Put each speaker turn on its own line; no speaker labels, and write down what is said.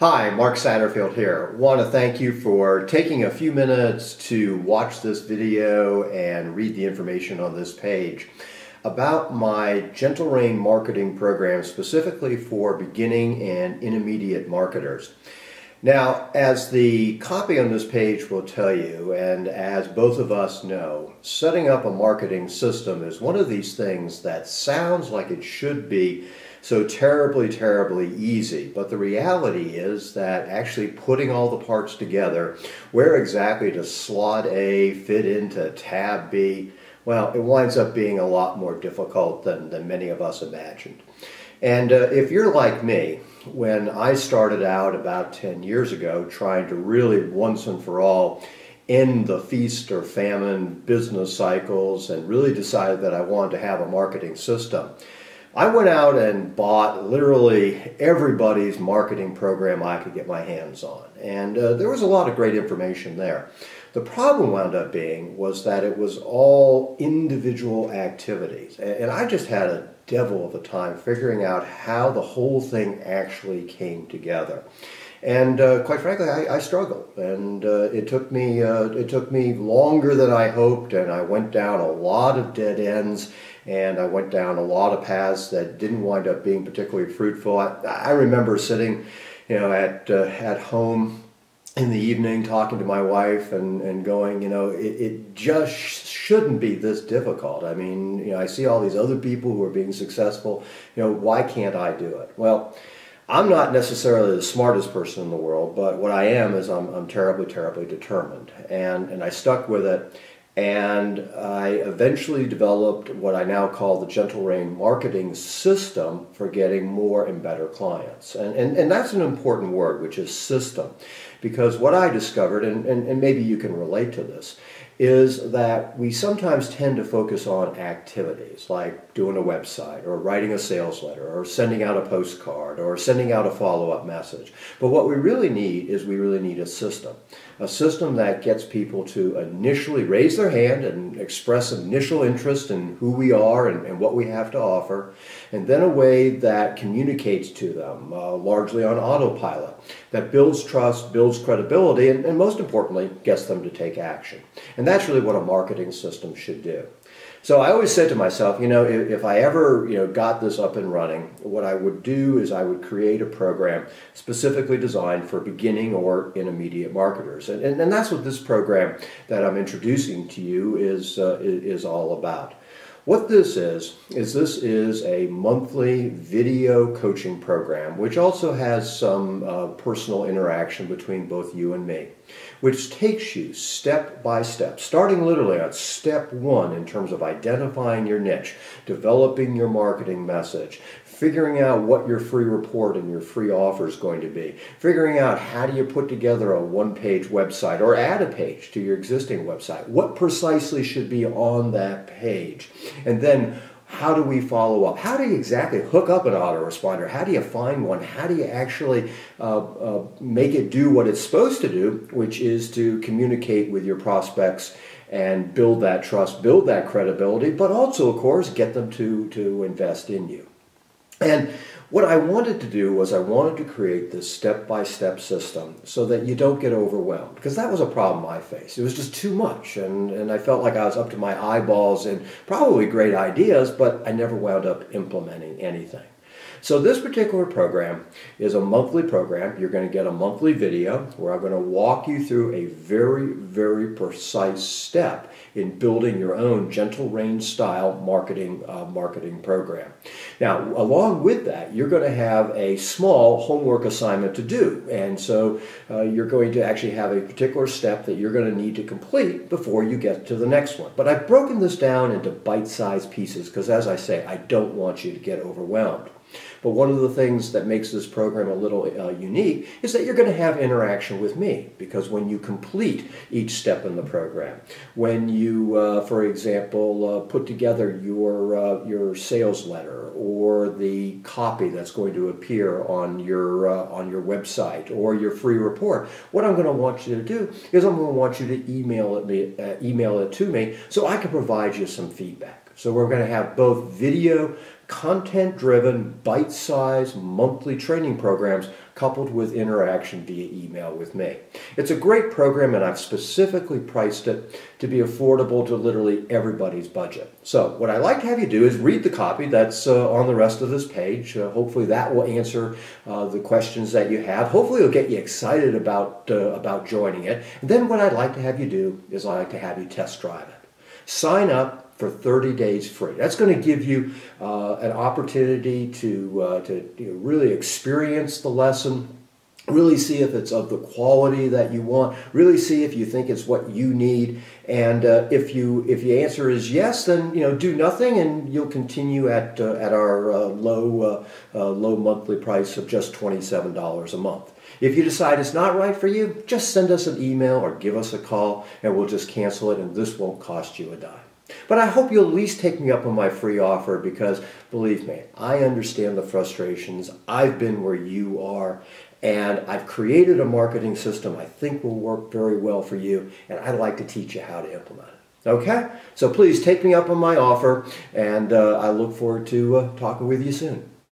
Hi, Mark Satterfield here. Want to thank you for taking a few minutes to watch this video and read the information on this page about my Gentle Rain marketing program specifically for beginning and intermediate marketers. Now, as the copy on this page will tell you, and as both of us know, setting up a marketing system is one of these things that sounds like it should be so terribly easy, but the reality is that actually putting all the parts together, where exactly does slot A fit into tab B, well, it winds up being a lot more difficult than many of us imagined. And if you're like me, when I started out about 10 years ago trying to really once and for all end the feast or famine business cycles and really decided that I wanted to have a marketing system, I went out and bought literally everybody's marketing program I could get my hands on. And there was a lot of great information there. The problem wound up being was that it was all individual activities. And I just had a devil of a time figuring out how the whole thing actually came together. And quite frankly, I struggled, and it took me longer than I hoped, and I went down a lot of dead ends, and I went down a lot of paths that didn't wind up being particularly fruitful. I remember sitting, at home in the evening talking to my wife and going, it just shouldn't be this difficult. I mean, I see all these other people who are being successful. Why can't I do it? Well, I'm not necessarily the smartest person in the world, but what I am is I'm terribly determined, and I stuck with it, and I eventually developed what I now call the Gentle Rain marketing system for getting more and better clients. And that's an important word, which is system, because what I discovered, and maybe you can relate to this, is that we sometimes tend to focus on activities like doing a website or writing a sales letter or sending out a postcard or sending out a follow-up message. But what we really need is a system that gets people to initially raise their hand and express initial interest in who we are and what we have to offer, and then a way that communicates to them largely on autopilot, that builds trust, builds credibility, and most importantly, gets them to take action. And that's really what a marketing system should do. So I always said to myself, if I ever, got this up and running, what I would do is I would create a program specifically designed for beginning or intermediate marketers. And that's what this program that I'm introducing to you is all about. What this is a monthly video coaching program, which also has some personal interaction between both you and me, which takes you step by step, starting literally at step one in terms of identifying your niche, developing your marketing message, figuring out what your free report and your free offer is going to be, figuring out how do you put together a one-page website or add a page to your existing website, what precisely should be on that page, and then how do we follow up? How do you exactly hook up an autoresponder? How do you find one? How do you actually make it do what it's supposed to do, which is to communicate with your prospects and build that trust, build that credibility, but also, of course, get them to invest in you. And what I wanted to do was I wanted to create this step-by-step system so that you don't get overwhelmed, because that was a problem I faced. It was just too much, and I felt like I was up to my eyeballs in probably great ideas, but I never wound up implementing anything. So this particular program is a monthly program. You're going to get a monthly video where I'm going to walk you through a very precise step in building your own Gentle Rain style marketing program. Now, along with that, you're going to have a small homework assignment to do. And so you're going to actually have a particular step that you're going to need to complete before you get to the next one. But I've broken this down into bite-sized pieces because, as I say, I don't want you to get overwhelmed. But one of the things that makes this program a little unique is that you're going to have interaction with me, because when you complete each step in the program, when you, for example, put together your sales letter or the copy that's going to appear on your website or your free report, what I'm going to want you to do is I'm going to want you to email it to me so I can provide you some feedback. So we're going to have both video, content-driven, bite-sized monthly training programs coupled with interaction via email with me. It's a great program, and I've specifically priced it to be affordable to literally everybody's budget. So what I'd like to have you do is read the copy that's on the rest of this page. Hopefully that will answer the questions that you have. Hopefully it'll get you excited about joining it. And then what I'd like to have you do is I'd like to have you test drive it. Sign up for 30 days free. That's going to give you an opportunity to really experience the lesson, really see if it's of the quality that you want, really see if you think it's what you need. And if the answer is yes, then do nothing, and you'll continue at our low monthly price of just $27 a month. If you decide it's not right for you, just send us an email or give us a call, and we'll just cancel it, and this won't cost you a dime. But I hope you'll at least take me up on my free offer, because believe me, I understand the frustrations. I've been where you are, and I've created a marketing system I think will work very well for you, and I'd like to teach you how to implement it. Okay? So please take me up on my offer, and I look forward to talking with you soon.